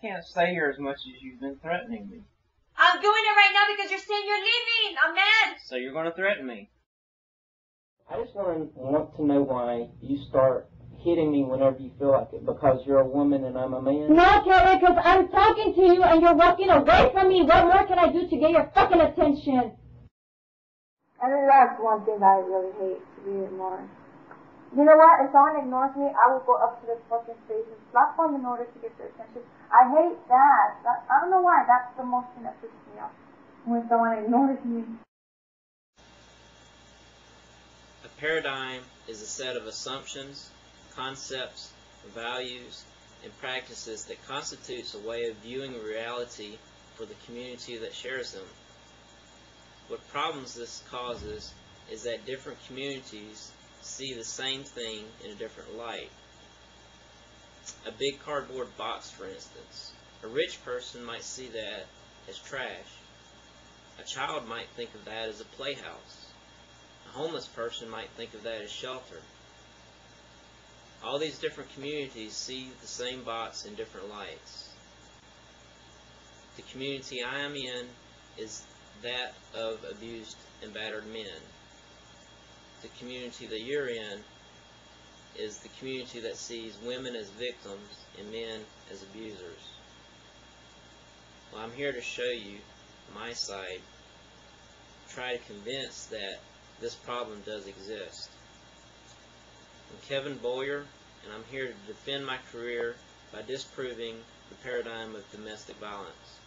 can't stay here as much as you've been threatening me. I'm doing it right now because you're saying you're leaving. I'm mad. So you're going to threaten me? I just want to know why you start hitting me whenever you feel like it, because you're a woman and I'm a man. No, Kelly, because I'm talking to you and you're walking away from me. What more can I do to get your fucking attention? And that's one thing I really hate, to be ignored. You know what? If someone ignores me, I will go up to their fucking face and slap them in order to get their attention. I hate that. I don't know why. That's the most thing that pisses me off. When someone ignores me. A paradigm is a set of assumptions, concepts, values, and practices that constitutes a way of viewing reality for the community that shares them. What problems this causes is that different communities see the same thing in a different light. A big cardboard box, for instance. A rich person might see that as trash. A child might think of that as a playhouse. A homeless person might think of that as shelter. All these different communities see the same box in different lights. The community I am in is that of abused and battered men. The community that you're in is the community that sees women as victims and men as abusers. Well, I'm here to show you my side, try to convince that this problem does exist. I'm Kevin Boyer, and I'm here to defend my career by disproving the paradigm of domestic violence.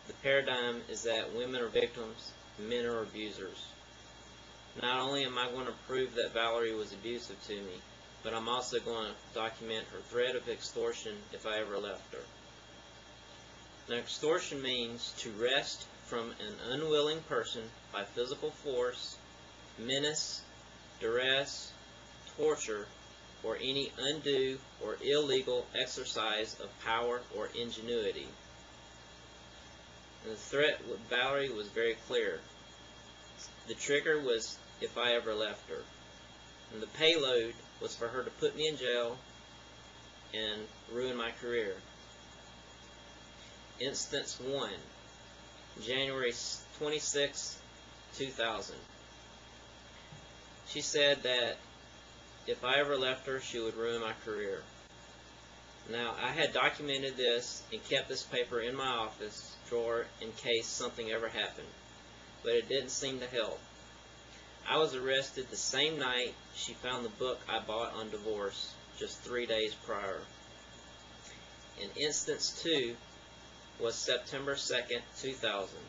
The paradigm is that women are victims and men are abusers. Not only am I going to prove that Valerie was abusive to me, but I'm also going to document her threat of extortion if I ever left her. Now, extortion means to wrest from an unwilling person by physical force, menace, duress, torture, or any undue or illegal exercise of power or ingenuity. And the threat with Valerie was very clear. The trigger was if I ever left her. And the payload was for her to put me in jail and ruin my career. Instance 1, January 26, 2000. She said that if I ever left her, she would ruin my career. Now, I had documented this and kept this paper in my office drawer in case something ever happened, but it didn't seem to help. I was arrested the same night she found the book I bought on divorce just 3 days prior. And instance 2 was September 2nd, 2000.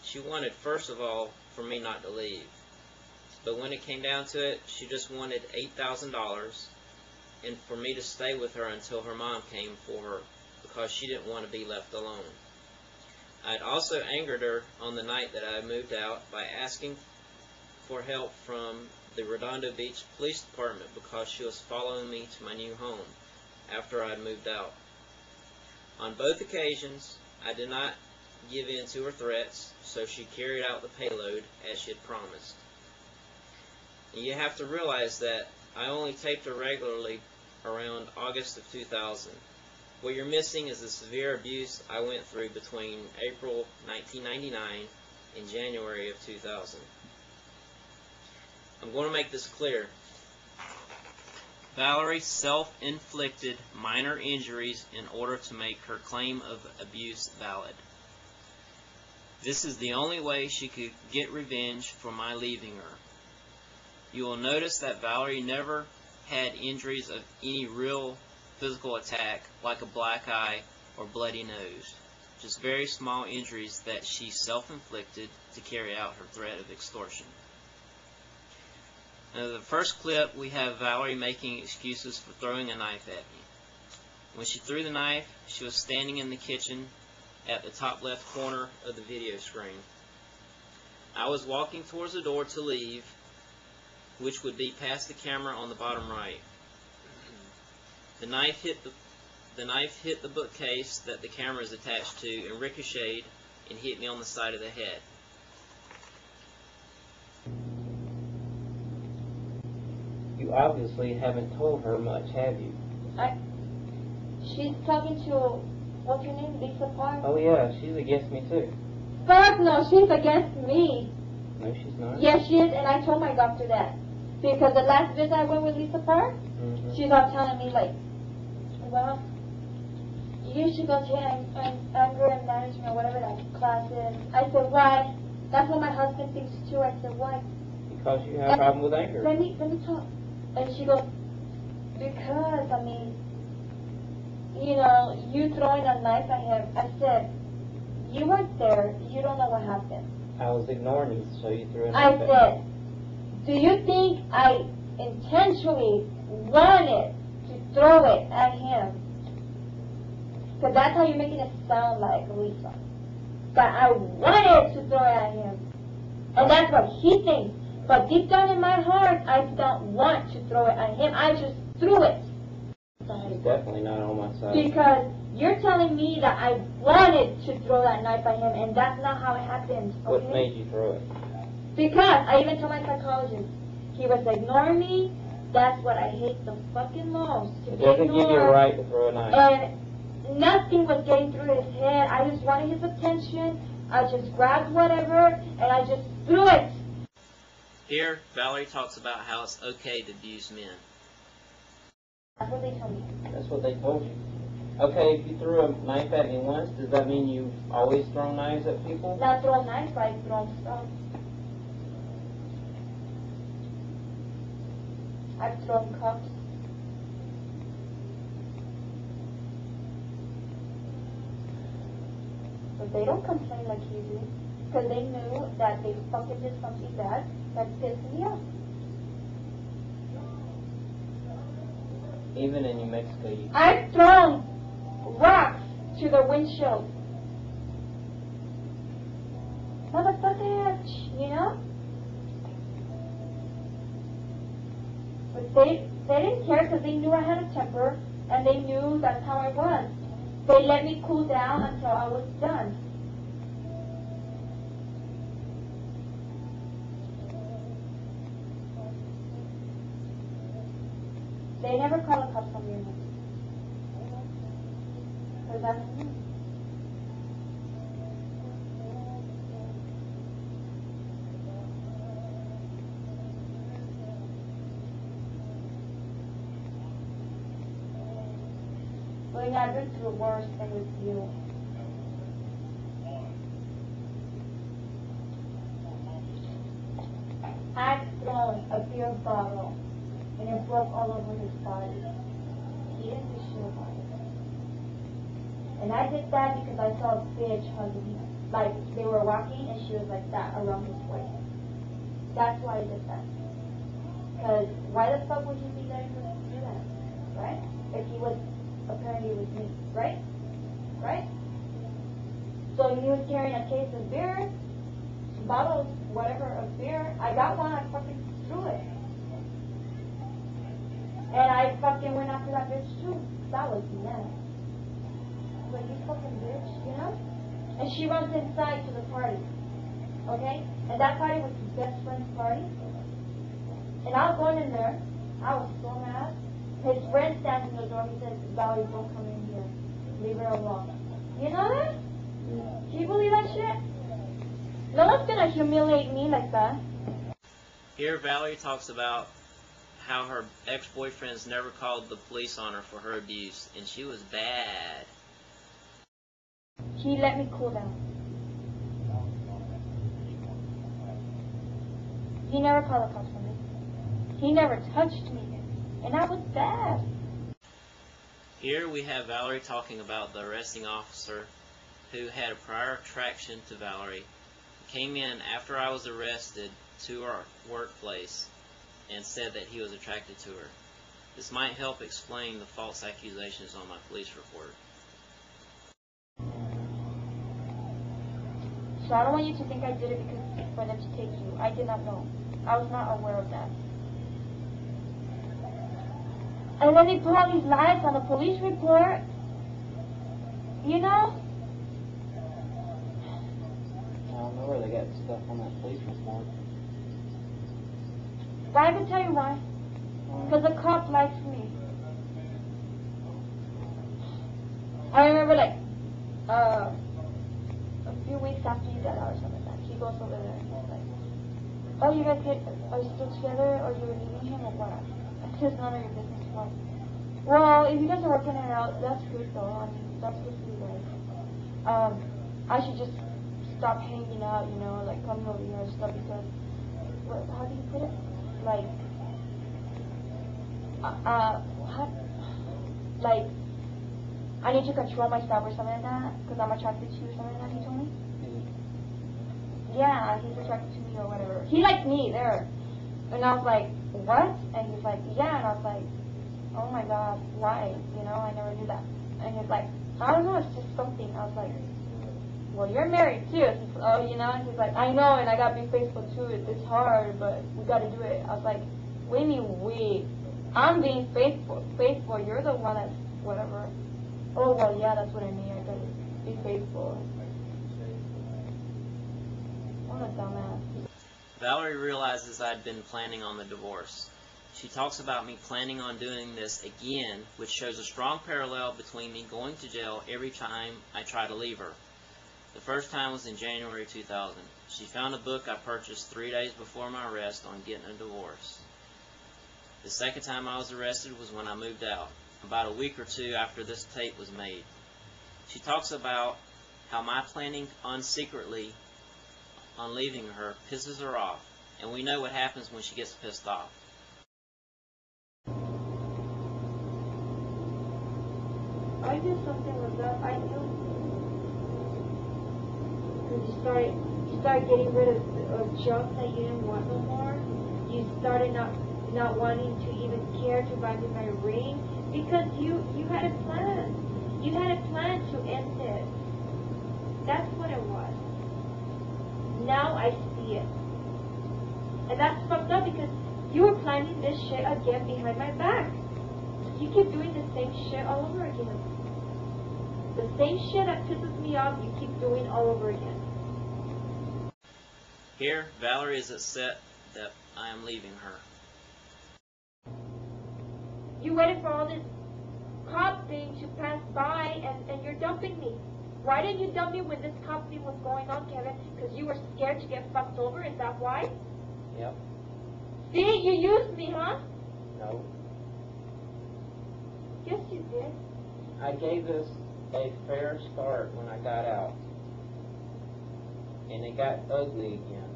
She wanted, first of all, for me not to leave. But when it came down to it, she just wanted $8,000 and for me to stay with her until her mom came for her because she didn't want to be left alone. I had also angered her on the night that I moved out by asking for help from the Redondo Beach Police Department because she was following me to my new home after I had moved out. On both occasions, I did not give in to her threats, so she carried out the payload as she had promised. And you have to realize that I only taped her regularly around August of 2000. What you're missing is the severe abuse I went through between April 1999 and January of 2000. I'm going to make this clear. Valerie self-inflicted minor injuries in order to make her claim of abuse valid. This is the only way she could get revenge for my leaving her. You will notice that Valerie never had injuries of any real physical attack like a black eye or bloody nose. Just very small injuries that she self-inflicted to carry out her threat of extortion. Now, the first clip, we have Valerie making excuses for throwing a knife at me. When she threw the knife, she was standing in the kitchen at the top left corner of the video screen. I was walking towards the door to leave, which would be past the camera on the bottom right. The knife hit the bookcase that the camera is attached to and ricocheted and hit me on the side of the head. You obviously haven't told her much, have you? She's talking to, what's her name, Lisa Park? Oh yeah, she's against me too. Fuck no, she's against me. No, she's not. Yes, she is, and I told my doctor that. Because the last visit I went with Lisa Park, she's all telling me like, well, you should go to anger and management, whatever that class is. I said, why? That's what my husband thinks too. I said, why? Because you have a problem with anger. Let me talk. And she goes, because, I mean, you know, you throwing a knife at him. I said, you weren't there. You don't know what happened. I was ignoring you, so you threw a I knife at me. said, do you think I intentionally wanted to throw it at him? Because that's how you're making it sound like, Lisa. That I wanted to throw it at him. And that's what he thinks. But deep down in my heart, I don't want to throw it at him. I just threw it. She's definitely not on my side. Because you're telling me that I wanted to throw that knife at him, and that's not how it happened. Okay? What made you throw it? Because I even told my psychologist, he was ignoring me. That's what I hate the fucking most. To It be doesn't give you a ignored. right to throw a knife. And nothing was getting through his head. I just wanted his attention. I just grabbed whatever, and I just threw it. Here, Valerie talks about how it's okay to abuse men. That's what they told me. That's what they told you. Okay, if you threw a knife at me once, does that mean you've always thrown knives at people? Not throwing knives, but I've thrown stuff. I've thrown cups. But they don't complain like you do. Because they knew that they fucking did something bad that pissed me off. Even in New Mexico, you... I've thrown rocks to the windshield. Motherfucker, you know? But they didn't care because they knew I had a temper and they knew that's how I was. They let me cool down until I was done. They never call the cops on me. Because that's me. Well, I've been through worse than with you. I've thrown a beer bottle and it broke all over his body. He didn't do shit about it. And I did that because I saw a bitch hugging him. Like, they were walking and she was like that around his waist. That's why I did that. Because why the fuck would you be letting him do that? Right? If he was apparently with me. Right? Right? So he was carrying a case of beer, bottles, whatever, of beer. I got one, I fucking threw it. And I fucking went after that bitch too. That was mad. Like, you fucking bitch, you know? And she runs inside to the party. Okay? And that party was his best friend's party. And I was going in there. I was so mad. His friend stands in the door. He says, Valerie, don't come in here. Leave her alone. You know that? Can you believe that shit? No one's gonna humiliate me like that. Here, Valerie talks about how her ex-boyfriends never called the police on her for her abuse, and she was bad. He let me cool down. He never called the cops on me. He never touched me. And I was bad. Here we have Valerie talking about the arresting officer who had a prior attraction to Valerie, came in after I was arrested to our workplace and said that he was attracted to her. This might help explain the false accusations on my police report. So I don't want you to think I did it because for them to take you. I did not know. I was not aware of that. And then they put all these lies on the police report. You know? I don't know where they got stuff on that police report. I can tell you why. Because the cop likes me. I remember like a few weeks after you got out or something like that, he goes over there and he's like, oh, you guys are you still together, or you're leaving him, or what? It's just none of your business. Well, if you guys are working it out, that's good though. I mean, that's good for you guys. I should just stop hanging out, you know, like coming over here and stuff, because, how do you put it? Like, like, I need to control myself or something like that, because I'm attracted to you or something like that, he told me. Yeah, he's attracted to me or whatever. He likes me there. And I was like, what? And he's like, yeah. And I was like, oh my God, why? You know, I never knew that. And he's like, I don't know, it's just something. I was like, well, you're married too. He's, oh, you know? And he's like, I know, and I gotta be faithful too. It's hard, but we gotta do it. I was like, what do you mean we? I'm being faithful. You're the one that's whatever. Oh, well, yeah, that's what I mean. I gotta be faithful. What a dumbass. Valerie realizes I'd been planning on the divorce. She talks about me planning on doing this again, which shows a strong parallel between me going to jail every time I try to leave her. The first time was in January 2000. She found a book I purchased 3 days before my arrest on getting a divorce. The second time I was arrested was when I moved out, about a week or two after this tape was made. She talks about how my planning on secretly on leaving her pisses her off, and we know what happens when she gets pissed off. I knew something was up. I knew. Because you started getting rid of junk that you didn't want no more. You started not wanting to even care to buy me my ring, because you had a plan. You had a plan to end it. That's what it was. Now I see it. And that's fucked up, because you were planning this shit again behind my back. You keep doing the same shit all over again. The same shit that pisses me off, you keep doing all over again. Here, Valerie is upset that I am leaving her. You waited for all this cop thing to pass by, and you're dumping me. Why didn't you dump me when this cop thing was going on, Kevin? Because you were scared to get fucked over? Is that why? Yep. See, you used me, huh? No. Yes, you did. I gave us a fair start when I got out. And it got ugly again.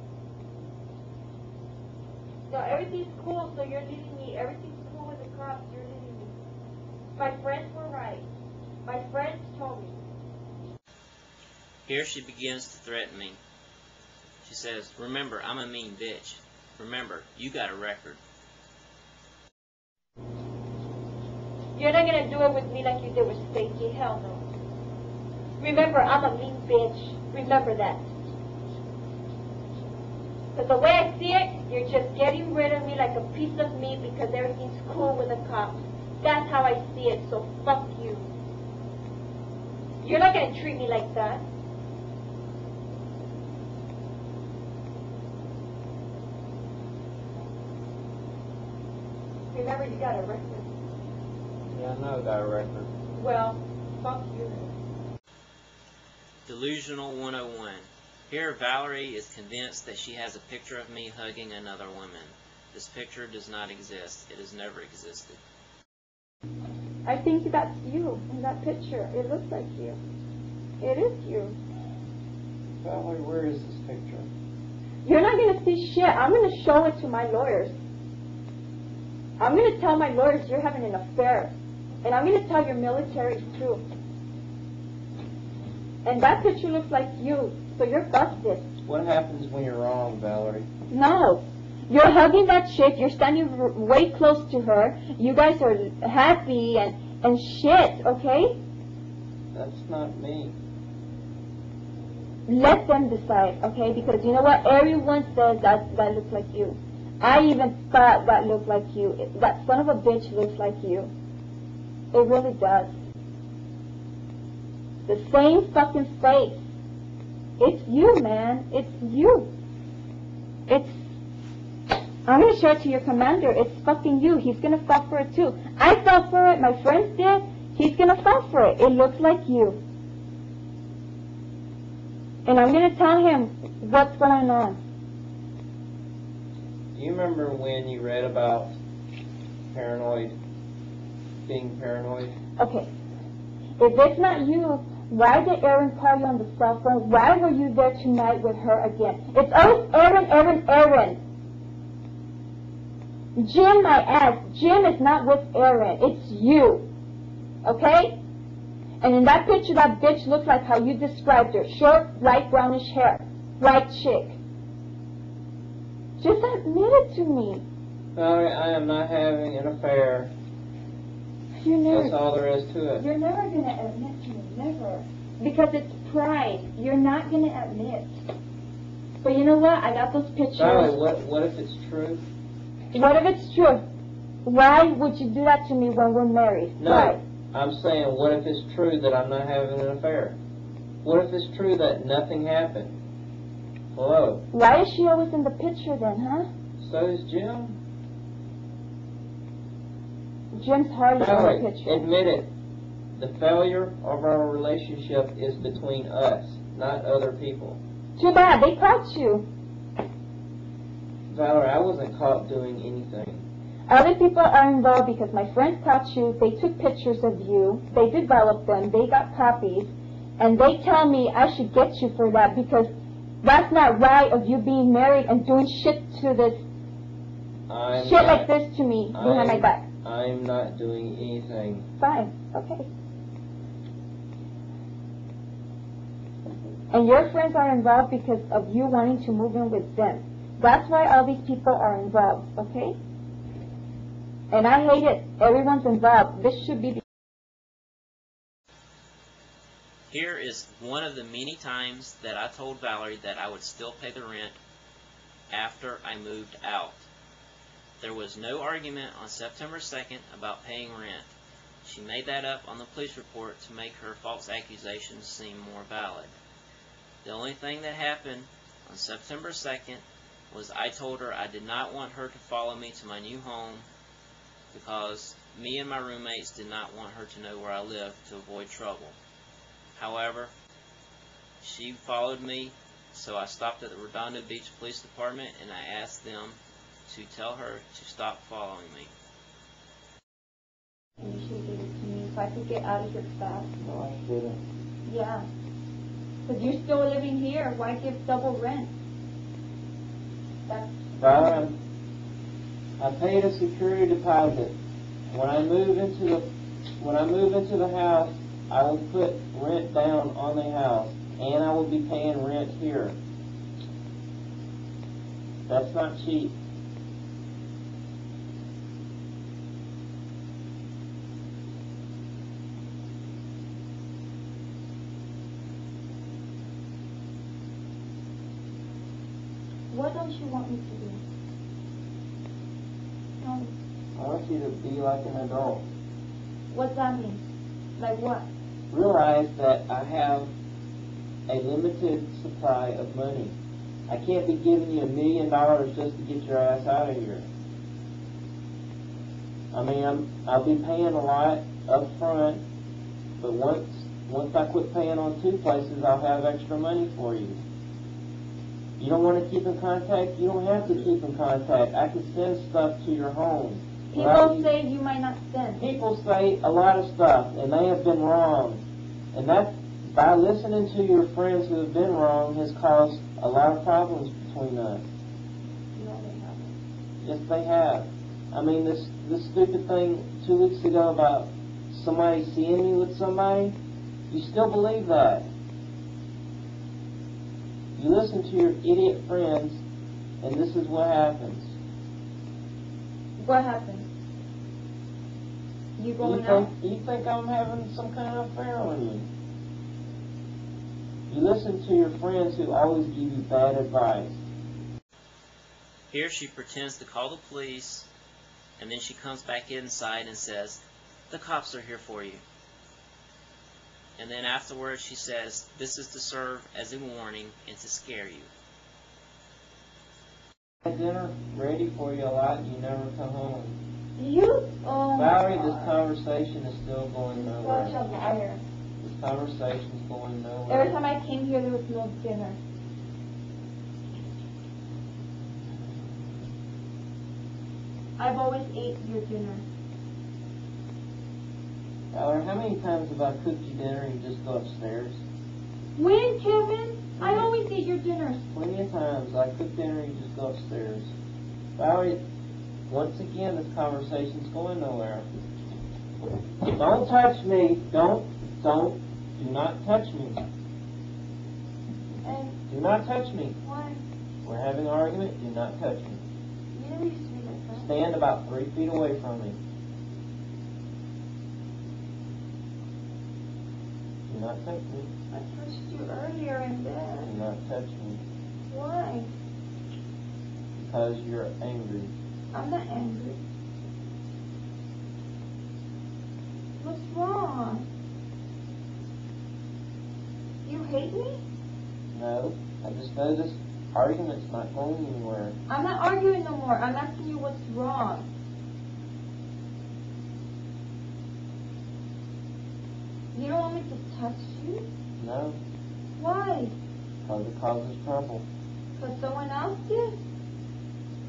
No, everything's cool, so you're leaving me. Everything's cool with the cops, you're leaving me. My friends were right. My friends told me. Here she begins to threaten me. She says, remember, I'm a mean bitch. Remember, you got a record. You're not gonna do it with me like you did with Stacy. Hell no. Remember, I'm a mean bitch. Remember that. Because the way I see it, you're just getting rid of me like a piece of meat because everything's cool with the cops. That's how I see it, so fuck you. You're not gonna treat me like that. Remember, you got a record. Yeah, I know I got a record. Well, fuck you. Delusional 101. Here, Valerie is convinced that she has a picture of me hugging another woman. This picture does not exist. It has never existed. I think that's you in that picture. It looks like you. It is you. Valerie, where is this picture? You're not going to see shit. I'm going to show it to my lawyers. I'm going to tell my lawyers you're having an affair. And I'm going to tell your military too. And that picture looks like you. So you're busted. What happens when you're wrong, Valerie? No. You're hugging that chick. You're standing way close to her. You guys are happy and shit, okay? That's not me. Let them decide, okay? Because you know what? Everyone says that looks like you. I even thought that looked like you. That son of a bitch looks like you. It really does. The same fucking face. It's you, man. It's you. I'm going to show it to your commander. It's fucking you. He's going to fall for it too. I fell for it. My friends did. He's going to fall for it. It looks like you. And I'm going to tell him what's going on. Do you remember when you read about being paranoid? Okay. If it's not you, why did Erin call you on the cell phone? Why were you there tonight with her again? It's always Erin. Jim, I asked. Jim is not with Erin. It's you. Okay? And in that picture, that bitch looked like how you described her. Short, light brownish hair. White chick. Just admit it to me. Valerie, I am not having an affair. That's all there is to it. You're never going to admit to me. Never. Because it's pride. You're not going to admit. But you know what? I got those pictures. Valerie, what if it's true? What if it's true? Why would you do that to me when we're married? No. Why? I'm saying, what if it's true that I'm not having an affair? What if it's true that nothing happened? Hello? Why is she always in the picture then, huh? So is Jim. Jim's hardly Valerie, in the picture. admit it. The failure of our relationship is between us, not other people. Too bad. They caught you. Valerie, I wasn't caught doing anything. Other people are involved because my friends caught you. They took pictures of you. They developed them. They got copies. And they tell me I should get you for that because that's not right of you being married and doing shit to this, like this to me behind my back. I'm not doing anything. Fine. Okay. And your friends are involved because of you wanting to move in with them. That's why all these people are involved, okay? And I hate it. Everyone's involved. This should be... Here is one of the many times that I told Valerie that I would still pay the rent after I moved out. There was no argument on September 2nd about paying rent. She made that up on the police report to make her false accusations seem more valid. The only thing that happened on September 2nd was I told her I did not want her to follow me to my new home because me and my roommates did not want her to know where I lived to avoid trouble. However, she followed me, so I stopped at the Redondo Beach Police Department and I asked them to tell her to stop following me. And you should give it to me so I could get out of here fast. No, I shouldn't. Yeah. Because you're still living here. Why give double rent? Valerie, I paid a security deposit. When I move into the house, I will put rent down on the house, and I will be paying rent here. That's not cheap. What don't you want me to do? I want you to be like an adult. What's that mean? Like what? Realize that I have a limited supply of money. I can't be giving you $1 million just to get your ass out of here. I mean, I'll be paying a lot up front, but once I quit paying on 2 places, I'll have extra money for you. You don't want to keep in contact? You don't have to keep in contact. I can send stuff to your home. People say you might not send. People say a lot of stuff, and they have been wrong. And that, by listening to your friends who have been wrong, has caused a lot of problems between us. No, they haven't. Yes, they have. I mean, this stupid thing 2 weeks ago about somebody seeing me with somebody, you still believe that. You listen to your idiot friends, and this is what happens. What happened? You going out? You think I'm having some kind of affair on you. You listen to your friends who always give you bad advice. Here she pretends to call the police, and then she comes back inside and says, "The cops are here for you." And then afterwards she says, "This is to serve as a warning and to scare you." I had dinner ready for you a lot, and you never come home. You? Oh. Valerie, my this God. conversation is still going nowhere. Such a liar. This conversation's going nowhere. Every time I came here, there was no dinner. I've always ate your dinner. Valerie, how many times have I cooked you dinner and you just go upstairs? When, Kevin? I always eat your dinners. Plenty of times I cook dinner and you just go upstairs. Valerie, once again, this conversation's going nowhere. Don't touch me. Do not touch me. And Do not touch me. why? We're having an argument. Do not touch me. You never used to be like that. Stand about 3 feet away from me. Do not touch me. I touched you earlier in bed. Do not touch me. Why? Because you're angry. I'm not angry. What's wrong? You hate me? No, I just know this argument's not going anywhere. I'm not arguing no more. I'm asking you what's wrong. You don't want me to touch you? No, Why? because it causes trouble. Because someone else did?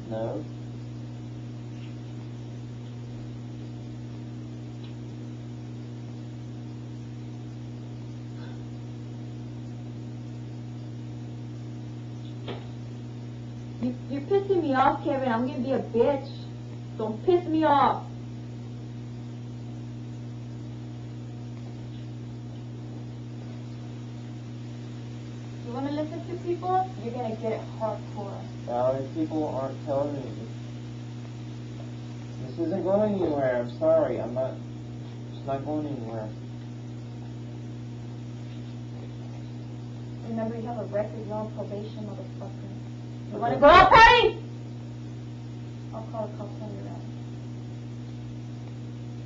No, You're pissing me off, Kevin. I'm going to be a bitch. Don't piss me off. You want to listen to people? You're going to get it hardcore. Valerie, people aren't telling me. This isn't going anywhere. I'm sorry. It's not going anywhere. Remember, you have a record. You're on probation, motherfucker. You want to go out party? I'll call the cops on your ass.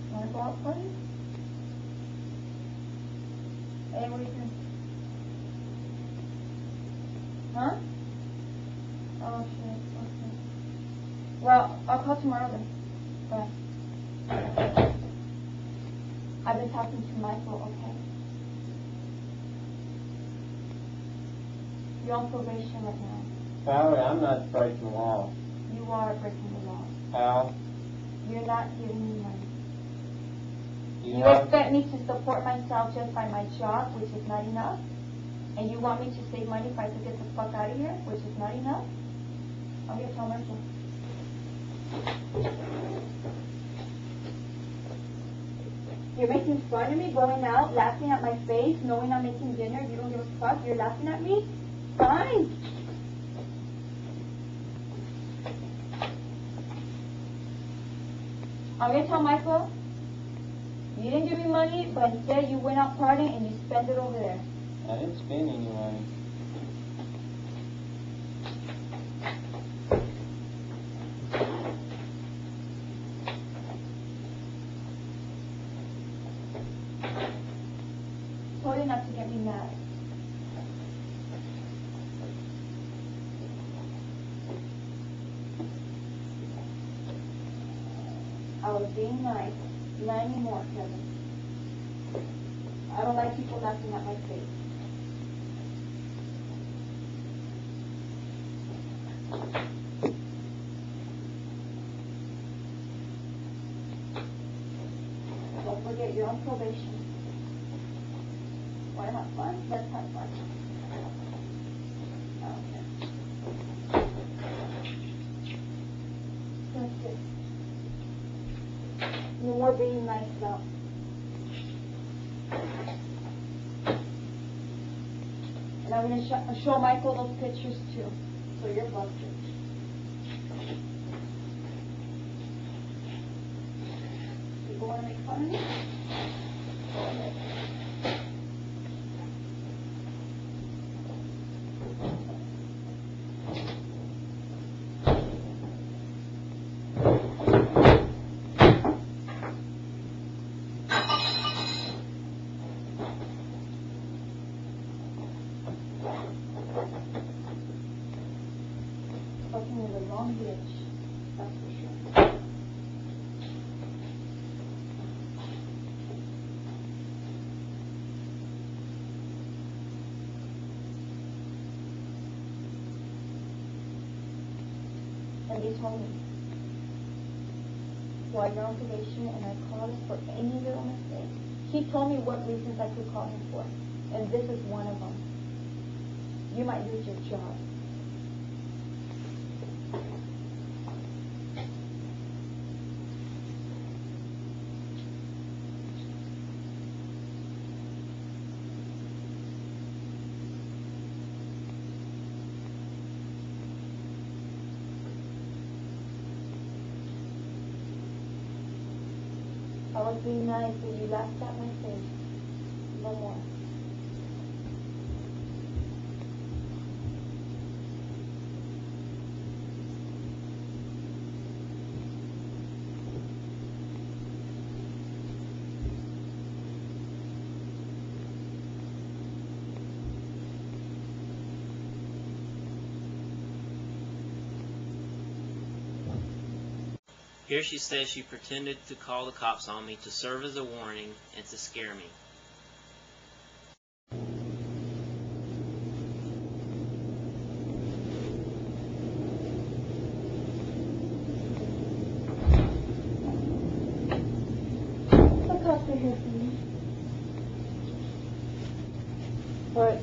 You want to go out party? Hey, what are you doing? Huh? Oh, shit. Okay. Well, I'll call tomorrow then. Bye. I've been talking to Michael, okay? You're on probation right now. Valerie, I'm not breaking the law. You are breaking the law. How? You're not giving me money. You You have, expect me to support myself just by my job, which is not enough? And you want me to save money if I could get the fuck out of here, which is not enough? I'm going to tell Michael. You're making fun of me, going out, laughing at my face, knowing I'm making dinner. You don't give a fuck. You're laughing at me? Fine. I'm going to tell Michael, you didn't give me money, but instead you went out partying and you spent it over there. I didn't spend any money. Told you not to get me mad. I was being nice. Not anymore, Kevin. I don't like people laughing at my face. Don't forget, you're on probation. Want to have fun? Let's have fun. Okay. That's it. No more being nice now. And I'm going to show Michael those pictures too. So you're busted. People want to make fun of me? Go ahead. Fucking with a wrong bitch. That's for sure. And they told me, well, you're on probation, and I called him for any little mistake. He told me what reasons I could call him for, and this is one of them. You might lose your job. I was being nice, but you laughed at my face. No more. Here she says she pretended to call the cops on me to serve as a warning and to scare me. The cops are here for me. What?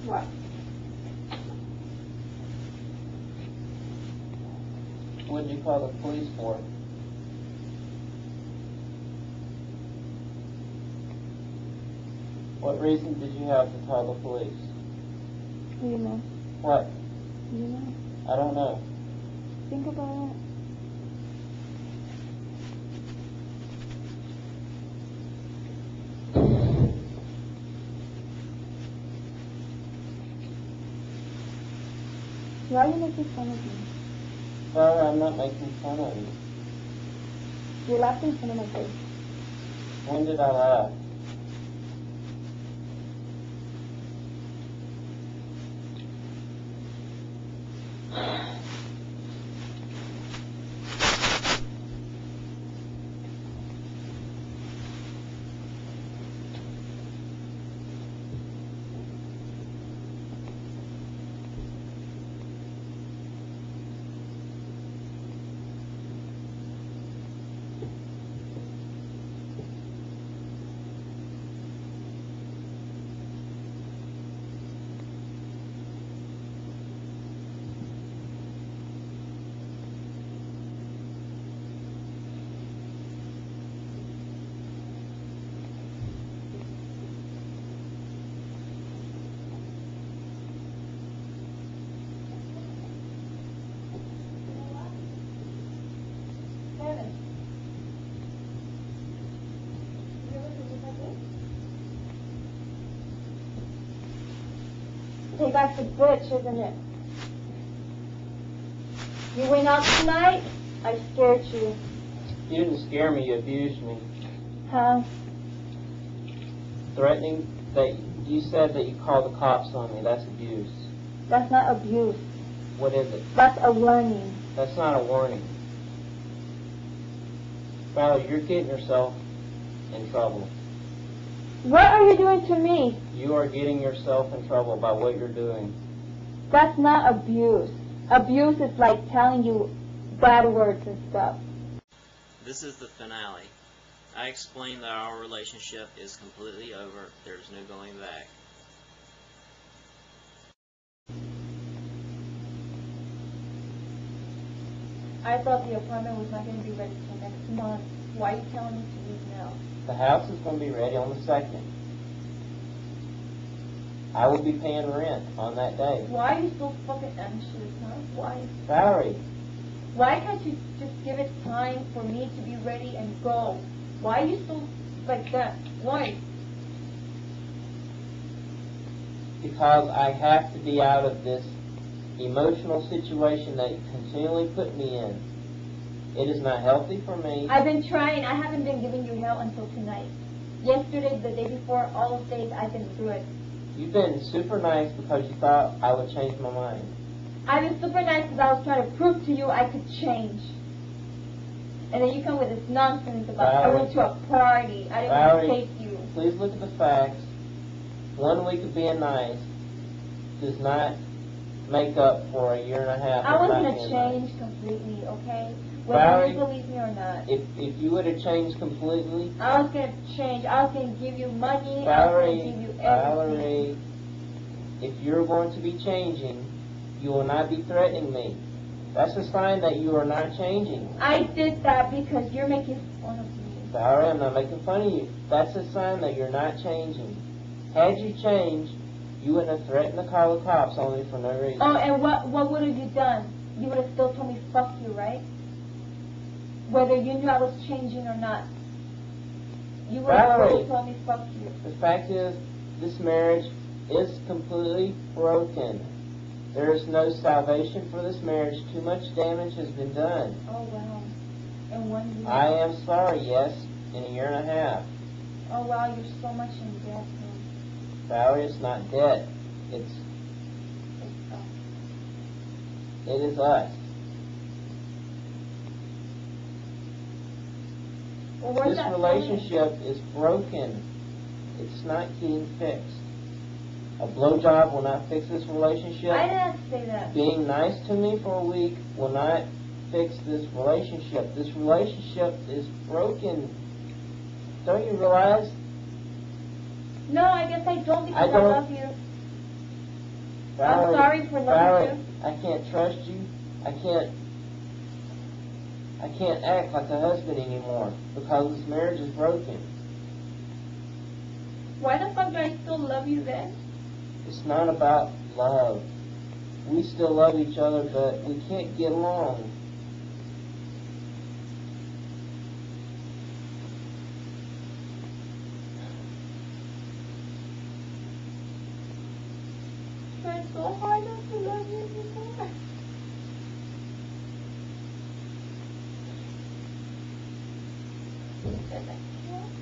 What? What did you call the police for? What reason did you have to call the police? You know. What? You know. I don't know. Think about it. Why are you making fun of me? Sorry, I'm not making fun of you. You're laughing in front of my face. When did I laugh? Hey, that's a bitch, isn't it? You went out tonight? I scared you. You didn't scare me, you abused me. How? Threatening that you said that you called the cops on me. That's abuse. That's not abuse. What is it? That's a warning. That's not a warning. Valerie, you're getting yourself in trouble. What are you doing to me? You are getting yourself in trouble by what you're doing. That's not abuse. Abuse is like telling you bad words and stuff. This is the finale. I explained that our relationship is completely over. There's no going back. I thought the apartment was not going to be ready till next month. Why are you telling me to leave now? The house is going to be ready on the 2nd. I will be paying rent on that day. Why are you so fucking anxious, huh? Why? Valerie, Why can't you just give it time for me to be ready and go? Why are you so like that? Why? because I have to be out of this emotional situation that you continually put me in. It is not healthy for me. I've been trying. I haven't been giving you hell until tonight. Yesterday, the day before, all of days, I've been through it. You've been super nice because you thought I would change my mind. I've been super nice because I was trying to prove to you I could change. And then you come with this nonsense about I went to a party. I didn't want to take you. Please look at the facts. 1 week of being nice does not make up for a year and a half. I was not going to being change nice. Completely, okay? Valerie, Whether you believe me or not. If you would have changed completely, I was going to change. I was going to give you money. Valerie, I was going to give you everything. Valerie, if you're going to be changing, you will not be threatening me. That's a sign that you are not changing. I did that because you're making fun of me. Valerie, I'm not making fun of you. That's a sign that you're not changing. Had you changed, you wouldn't have threatened to call the cops only for no reason. Oh, and what would have you done? You would have still told me fuck you, right? Whether you knew I was changing or not. You would have still told me fuck you. The fact is, this marriage is completely broken. There is no salvation for this marriage. Too much damage has been done. Oh, wow. In 1 year. I am sorry, yes, in a year and a half. Oh, wow, you're so much in debt, man. Valerie, it's not debt. It's us. It is us. Well, where's This that relationship is broken. It's not getting fixed. A blowjob will not fix this relationship. I didn't say that. Being nice to me for a week will not fix this relationship. This relationship is broken. Don't you realize? No, I guess I don't because I love you. Valerie, I'm sorry for loving you. I can't trust you. I can't act like a husband anymore because this marriage is broken. Why the fuck do I still love you then? It's not about love. We still love each other, but we can't get along. I'm trying so hard not to love you anymore. And I can't.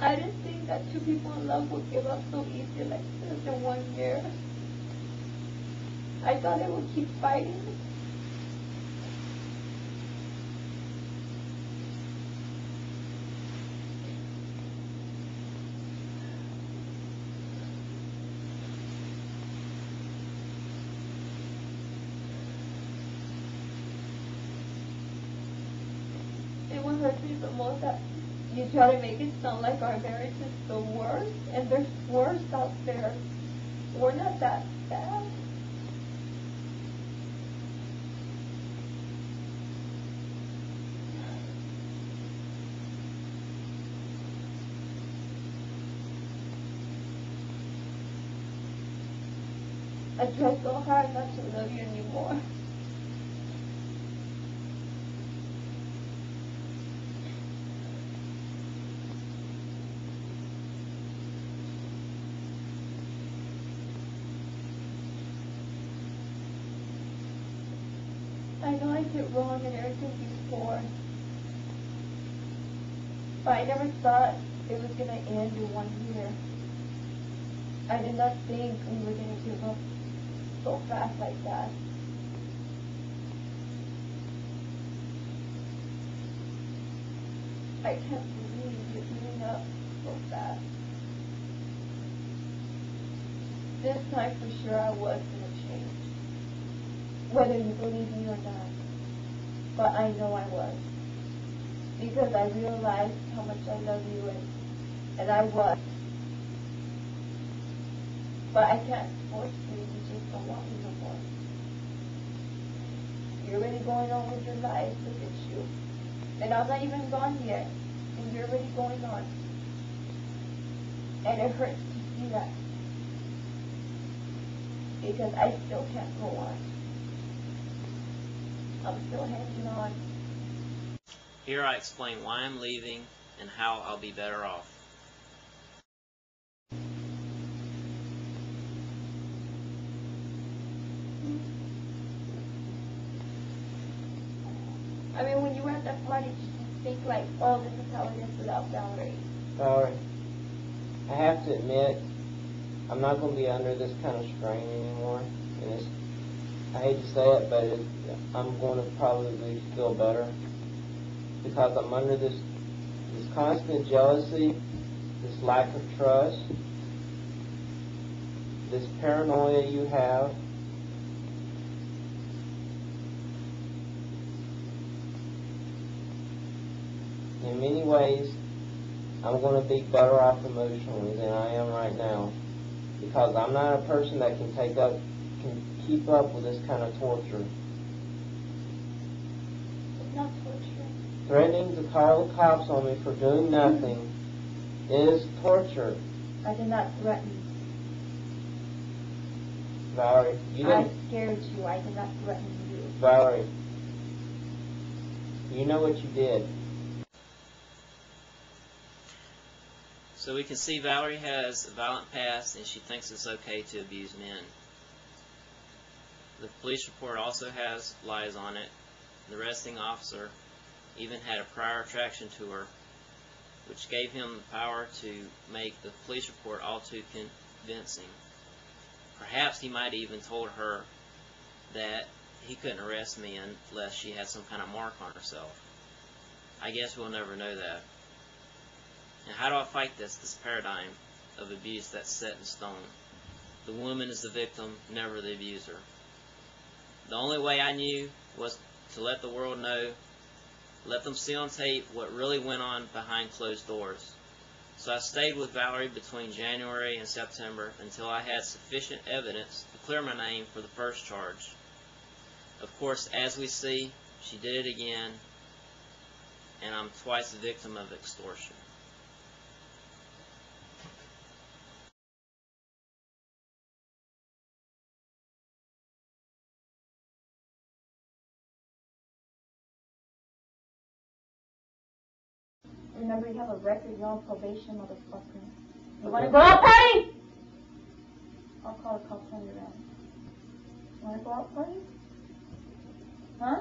I didn't think that two people in love would give up so easy like this in 1 year. I thought they would keep fighting. And what hurts me the most that you try to make it sound like our marriage is the worst, and there's worse out there. We're not that bad. I try so hard not to love you anymore. I know I did wrong and everything before, but I never thought it was going to end in 1 year. I did not think we were going to give up so fast like that. I can't believe you're giving up so fast. This time for sure I was going to change. Whether you believe me or not. But I know I was. Because I realized how much I love you and I was. But I can't force you, you just don't want me no more. You're already going on with your life, look at you. And I'm not even gone yet. And you're already going on. And it hurts to see that. Because I still can't go on. I'm still hanging on. Here I explain why I'm leaving and how I'll be better off. anybody to think like, oh, this is how it is without Valerie. Valerie, I have to admit, I'm not going to be under this kind of strain anymore. And it's, I hate to say it, but I'm going to probably feel better because I'm under this constant jealousy, this lack of trust, this paranoia you have. In many ways, I'm going to be better off emotionally than I am right now because I'm not a person that can keep up with this kind of torture. It's not torture. Threatening to call the cops on me for doing nothing is torture. I did not threaten. Valerie, you I didn't. scared you. I did not threaten you. Valerie, you know what you did. So we can see Valerie has a violent past and she thinks it's okay to abuse men. The police report also has lies on it. The arresting officer even had a prior attraction to her, which gave him the power to make the police report all too convincing. Perhaps he might have even told her that he couldn't arrest me unless she had some kind of mark on herself. I guess we'll never know that. And how do I fight this paradigm of abuse that's set in stone? The woman is the victim, never the abuser. The only way I knew was to let the world know, let them see on tape what really went on behind closed doors. So I stayed with Valerie between January and September until I had sufficient evidence to clear my name for the first charge. Of course, as we see, she did it again, and I'm twice a victim of extortion. Remember, you have a record. You're on probation, motherfucker. You want to go out party? I'll call the cops on your ass. You want to go out party? Huh?